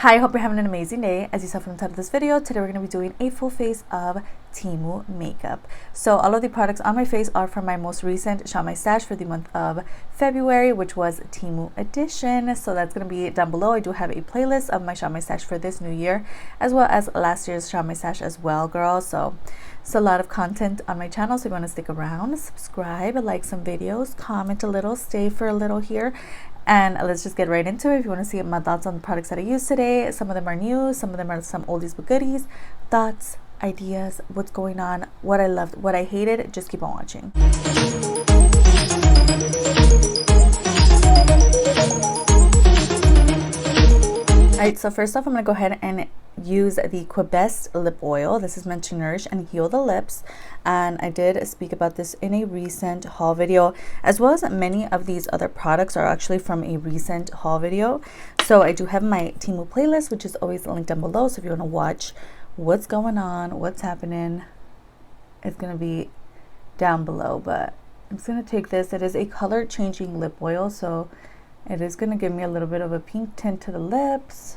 Hi, I hope you're having an amazing day. As you saw from the title of this video, today we're going to be doing a full face of Temu makeup. So all of the products on my face are from my most recent Shop My Stash for the month of February, which was Temu edition. So that's going to be down below. I do have a playlist of my Shop My Stash for this new year, as well as last year's Shop My Stash as well, girls. So it's a lot of content on my channel, so if you want to stick around, subscribe, like some videos, comment a little, stay for a little here. And let's just get right into it. If you want to see my thoughts on the products that I use today, some of them are new, some of them are some oldies but goodies, thoughts, ideas, what's going on, what I loved, what I hated, just keep on watching. Alright, so first off, I'm going to go ahead and use the Best lip oil. This is meant to nourish and heal the lips, and I did speak about this in a recent haul video, as well as many of these other products are actually from a recent haul video. So I do have my Temu playlist, which is always linked down below, so if you want to watch what's going on, what's happening, it's going to be down below. But I'm just going to take this. It is a color changing lip oil, so it is going to give me a little bit of a pink tint to the lips.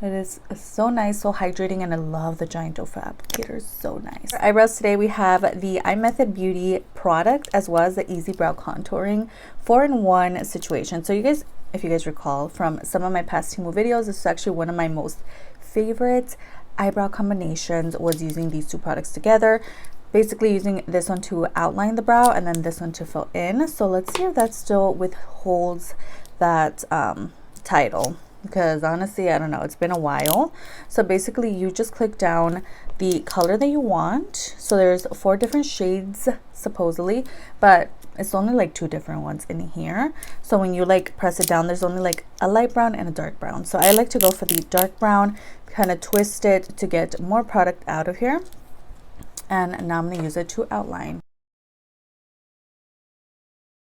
It is so nice, so hydrating, and I love the giant doe foot applicator. So nice. For eyebrows today, we have the iMethod Beauty product, as well as the Easy Brow Contouring 4-in-1 situation. So you guys, if you guys recall from some of my past Temu videos, this is actually one of my most favorite eyebrow combinations, was using these two products together. Basically using this one to outline the brow and then this one to fill in. So let's see if that still withholds that title, because honestly I don't know, it's been a while. So basically you just click down the color that you want. So there's 4 different shades supposedly, but it's only like 2 different ones in here. So when you like press it down, there's only like a light brown and a dark brown. So I like to go for the dark brown, kind of twist it to get more product out of here. And now I'm going to use it to outline.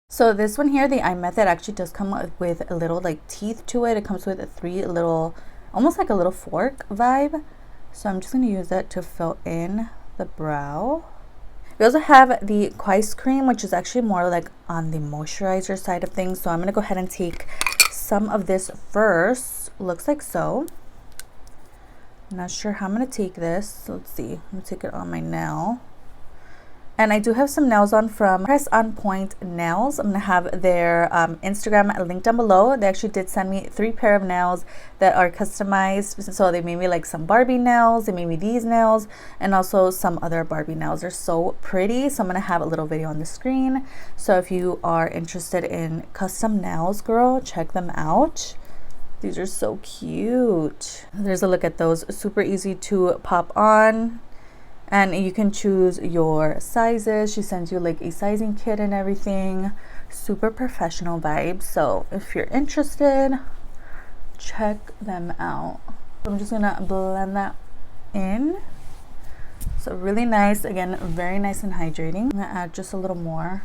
So this one here, the iMethod, actually does come with a little like teeth to it. It comes with 3 little, almost like a little fork vibe. So I'm just going to use that to fill in the brow. We also have the Ice Cream, which is actually more like on the moisturizer side of things. So I'm going to go ahead and take some of this first. Looks like so. Not sure how I'm going to take this. So let's see. I'm going to take it on my nail. And I do have some nails on from Press On Point Nails. I'm going to have their Instagram linked down below. They actually did send me 3 pair of nails that are customized. So they made me like some Barbie nails. They made me these nails and also some other Barbie nails. They're so pretty. So I'm going to have a little video on the screen. So if you are interested in custom nails, girl, check them out. These are so cute. There's a look at those. Super easy to pop on. And you can choose your sizes. She sends you like a sizing kit and everything. Super professional vibes. So if you're interested, check them out. I'm just gonna blend that in. So really nice. Again, very nice and hydrating. I'm gonna add just a little more.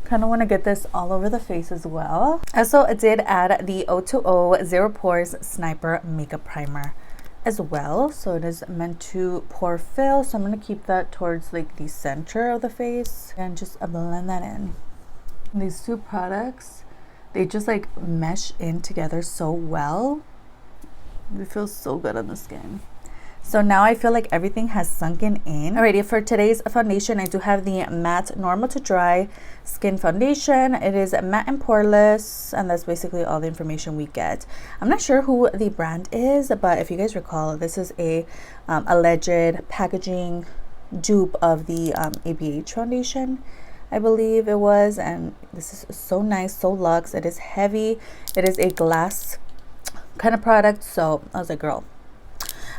Kind of want to get this all over the face as well. Also, I did add the O.TWO.O Zero Pores Sniper Makeup Primer as well. So it is meant to pore fill. So I'm going to keep that towards like the center of the face and just blend that in. These 2 products, they just like mesh in together so well. It feels so good on the skin. So now I feel like everything has sunken in. Alrighty, for today's foundation, I do have the Matte Normal to Dry Skin Foundation. It is matte and poreless, and that's basically all the information we get. I'm not sure who the brand is, but if you guys recall, this is a alleged packaging dupe of the ABH foundation, I believe it was. And this is so nice, so luxe. It is heavy. It is a glass kind of product. So I was like, girl,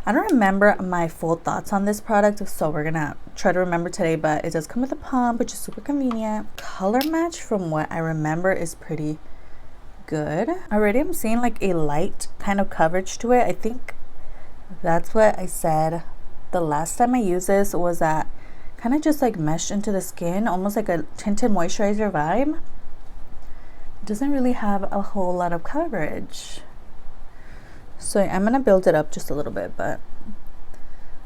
I don't remember my full thoughts on this product, so we're gonna try to remember today, but it does come with a pump, which is super convenient. Color match, from what I remember, is pretty good. Already I'm seeing like a light kind of coverage to it. I think that's what I said the last time I used this, was that kind of just like meshed into the skin, almost like a tinted moisturizer vibe. It doesn't really have a whole lot of coverage. So I'm going to build it up just a little bit, but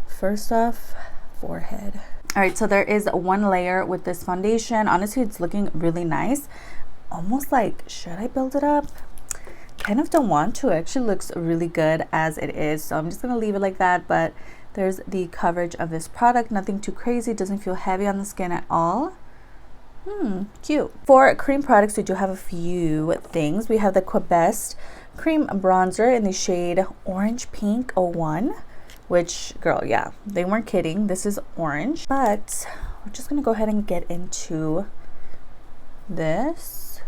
first off, forehead. All right, so there is 1 layer with this foundation. Honestly, it's looking really nice. Almost like, should I build it up? kind of don't want to. It actually looks really good as it is, so I'm just gonna leave it like that. But there's the coverage of this product. Nothing too crazy, doesn't feel heavy on the skin at all. Cute. For cream products, we do have a few things. We have the Best cream bronzer in the shade Orange Pink 01, which, girl, yeah, they weren't kidding. This is orange. But we're just gonna go ahead and get into this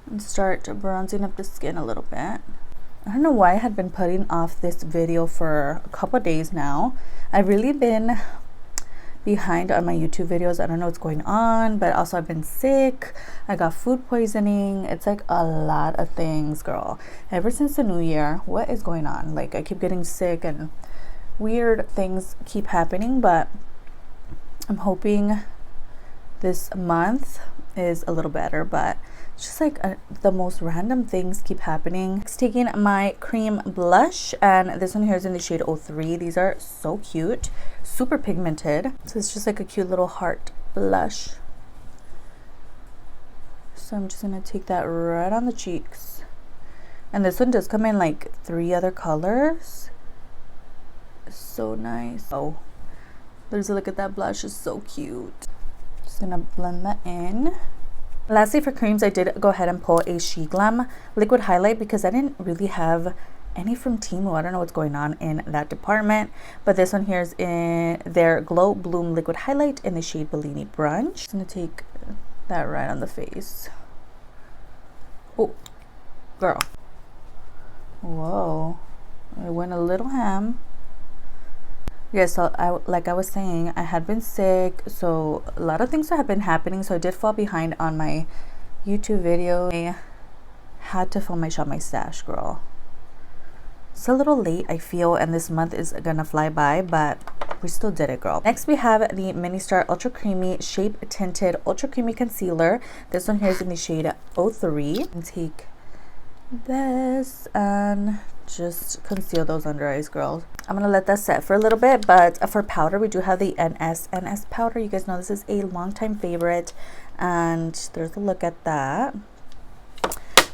and start bronzing up the skin a little bit. I don't know why I had been putting off this video for a couple days now. I've really been behind on my YouTube videos. I don't know what's going on, but also I've been sick. I got food poisoning. It's like a lot of things, girl. Ever since the new year, what is going on? Like, I keep getting sick and weird things keep happening, but I'm hoping this month is a little better. But it's just like the most random things keep happening. It's taking my cream blush, and this one here is in the shade 03. These are so cute, super pigmented. So it's just like a cute little heart blush. So I'm just gonna take that right on the cheeks. And this one does come in like 3 other colors. So nice. Oh, there's a look at that blush, is so cute. Just gonna blend that in. Lastly, for creams, I did go ahead and pull a SHEGLAM liquid highlight because I didn't really have any from Temu. I don't know what's going on in that department. But this one here is in their Glow Bloom liquid highlight in the shade Bellini Brunch. I'm gonna take that right on the face. Oh, girl. Whoa. I went a little ham. Yeah, so like I was saying, I had been sick, so a lot of things have been happening, so I did fall behind on my YouTube video. I had to film my shop my stash, girl. It's a little late, I feel, and this month is gonna fly by, but we still did it, girl. Next, we have the MINISTAR Ultra Creamy Shape Tinted Ultra Creamy Concealer. This one here is in the shade 03. And take this and just conceal those under eyes, girls. I'm gonna let that set for a little bit. But for powder, we do have the NS powder. You guys know this is a long-time favorite, and there's a look at that.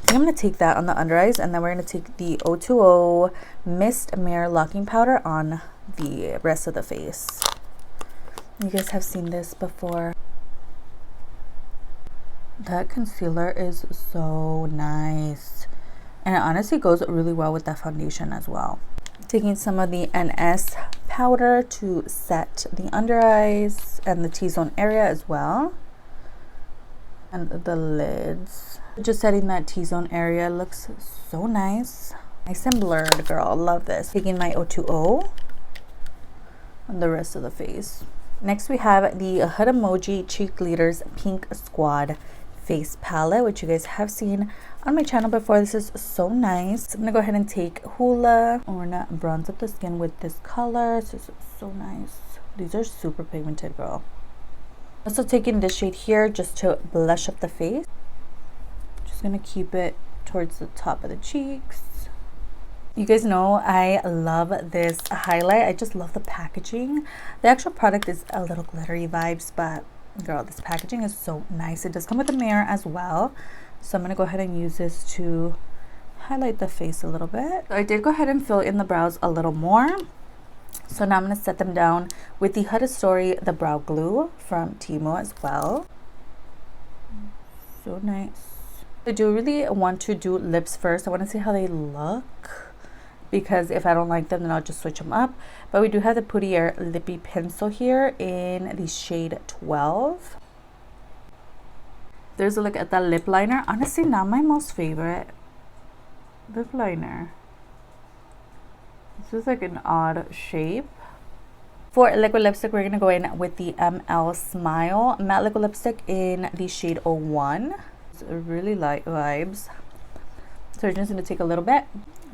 I'm gonna take that on the under eyes, and then we're gonna take the O.TWO.O Mist Mirror Locking Powder on the rest of the face. You guys have seen this before. That concealer is so nice, and it honestly goes really well with that foundation as well. Taking some of the NS powder to set the under eyes and the T-zone area as well, and the lids. Just setting that T-zone area looks so nice. Nice and blurred, girl. Love this. Taking my O.TWO.O on the rest of the face. Next, we have the Hood Emoji Cheek Glitters Pink Squad Face Palette, which you guys have seen on my channel before. This is so nice. So I'm gonna go ahead and take Hoola. We're gonna bronze up the skin with this color. This is so nice. These are super pigmented, girl. Also taking this shade here just to blush up the face. Just gonna keep it towards the top of the cheeks. You guys know I love this highlight. I just love the packaging. The actual product is a little glittery vibes, but girl, this packaging is so nice. It does come with a mirror as well, so I'm gonna go ahead and use this to highlight the face a little bit. So I did go ahead and fill in the brows a little more, so now I'm gonna set them down with the Huda Story the brow glue from Temu as well. So nice. I do really want to do lips first. I want to see how they look, because if I don't like them, then I'll just switch them up. But we do have the Poudier Lippy Pencil here in the shade 12. There's a look at the lip liner. Honestly, not my most favorite lip liner. This is like an odd shape. For liquid lipstick, we're going to go in with the ML Smile Matte Liquid Lipstick in the shade 01. It's really light vibes. So we're just going to take a little bit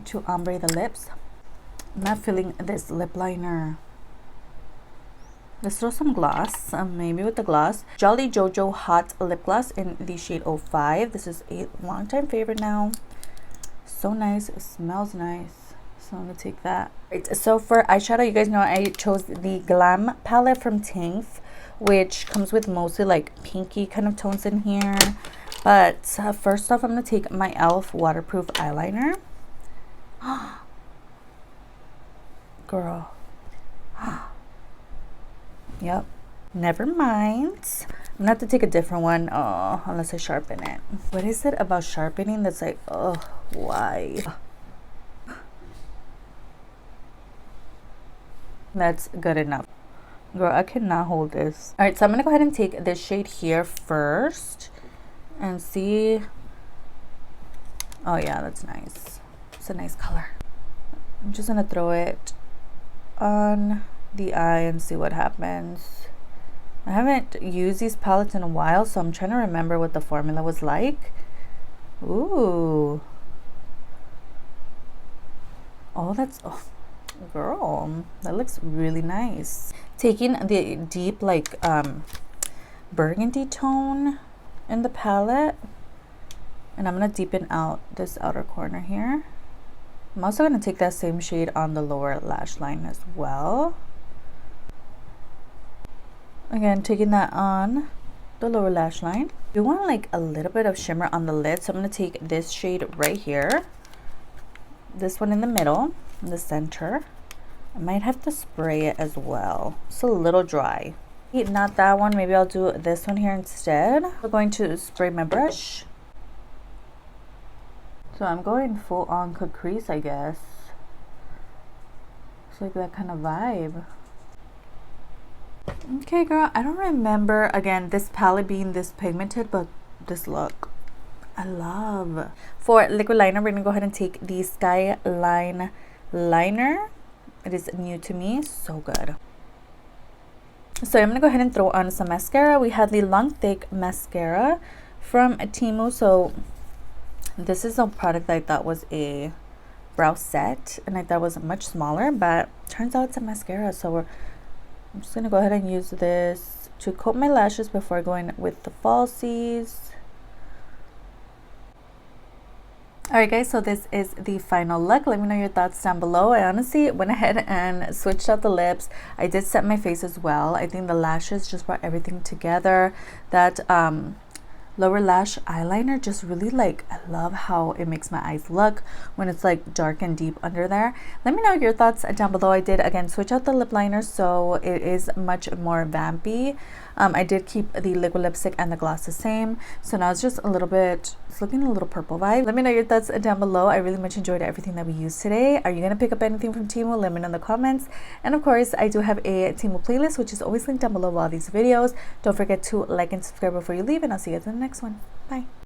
to ombre the lips. I'm not feeling this lip liner. Let's throw some gloss, maybe with the gloss. JOLLYJOJO Hot Lip Gloss in the shade 05. This is a long-time favorite now. So nice. It smells nice. So I'm going to take that. Right, so for eyeshadow, you guys know I chose the Glam palette from TINGPHE, which comes with mostly like pinky kind of tones in here. But first off, I'm going to take my e.l.f. waterproof eyeliner. Girl. Yep. Never mind. I'm going to have to take a different one. Oh, unless I sharpen it. What is it about sharpening that's like, oh, why? That's good enough. Girl, I cannot hold this. All right, so I'm going to go ahead and take this shade here first. And see. Oh yeah, that's nice. It's a nice color. I'm just gonna throw it on the eye and see what happens. I haven't used these palettes in a while, so I'm trying to remember what the formula was like. Ooh. Oh, that's, oh, girl, that looks really nice. Taking the deep like burgundy tone in the palette, and I'm going to deepen out this outer corner here. I'm also going to take that same shade on the lower lash line as well. Again, taking that on the lower lash line. You want like a little bit of shimmer on the lid, so I'm going to take this shade right here, this one in the middle, in the center. I might have to spray it as well. It's a little dry. Not that one, maybe I'll do this one here instead. We're going to spray my brush. So I'm going full on crease, I guess. It's like that kind of vibe. Okay, girl, I don't remember, again, this palette being this pigmented, but this look, I love. For liquid liner, we're gonna go ahead and take the Skyline liner. It is new to me, so good. So I'm gonna go ahead and throw on some mascara. We had the Long Thick mascara from Temu. So this is a product that I thought was a brow set, and I thought was much smaller, but turns out it's a mascara. So I'm just gonna go ahead and use this to coat my lashes before going with the falsies. Alright guys, so this is the final look. Let me know your thoughts down below. I honestly went ahead and switched out the lips. I did set my face as well. I think the lashes just brought everything together. That lower lash eyeliner just really, like, I love how it makes my eyes look when it's like dark and deep under there. Let me know your thoughts down below. I did again switch out the lip liner, so it is much more vampy. I did keep the liquid lipstick and the gloss the same, so now it's just a little bit, it's looking a little purple vibe. Let me know your thoughts down below. I really much enjoyed everything that we used today. Are you gonna pick up anything from Temu? Let me know in the comments. And of course, I do have a Temu playlist, which is always linked down below with all these videos. Don't forget to like and subscribe before you leave, and I'll see you in the next one. Bye.